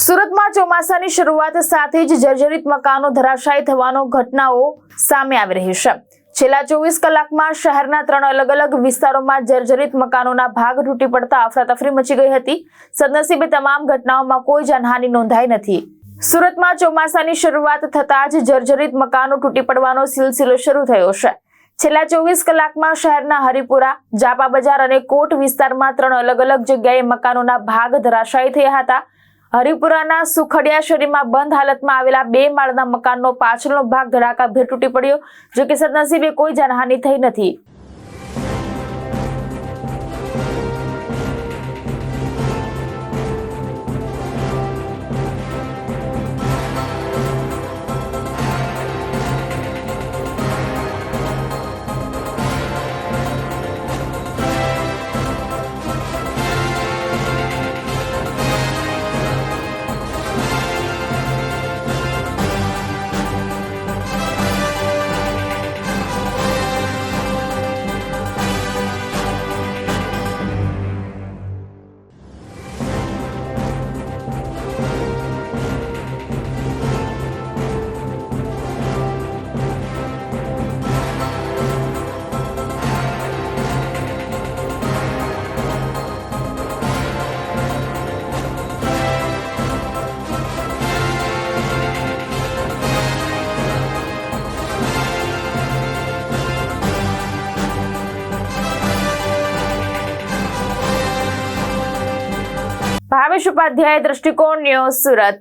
સુરતમાં ચોમાસાની શરૂઆત સાથે જ જર્જરિત મકાનો ધરાશાયી થવાનો ઘટનાઓ સામે આવી રહી છે। છેલ્લા 24 કલાકમાં શહેરના 3 અલગ અલગ વિસ્તારોમાં જર્જરિત મકાનોના ભાગ તૂટી પડતા અફરાતફરી મચી ગઈ હતી। સદનસીબે તમામ ઘટનાઓમાં કોઈ જાનહાનિ નોંધાઈ નથી। સુરતમાં ચોમાસાની શરૂઆત થતાં જ જર્જરિત મકાનો તૂટી પડવાનો સિલસિલો શરૂ થયો છે। છેલ્લા 24 કલાકમાં શહેરના હરિપુરા, જાપા બજાર અને કોટ વિસ્તારમાં 3 અલગ અલગ જગ્યાએ મકાનોના ભાગ ધરાશાયી થયા હતા। હરિપુરાના સુખડિયા શેરીમાં બંધ હાલતમાં આવેલા 2 માળના મકાનનો પાછળનો ભાગ ધડાકાભેર તૂટી પડ્યો, જો કે સદનસીબે કોઈ જાનહાનિ થઈ નથી। ભાવેશ ઉપાધ્યાય, દ્રષ્ટિકોણ ન્યૂઝ, સુરત।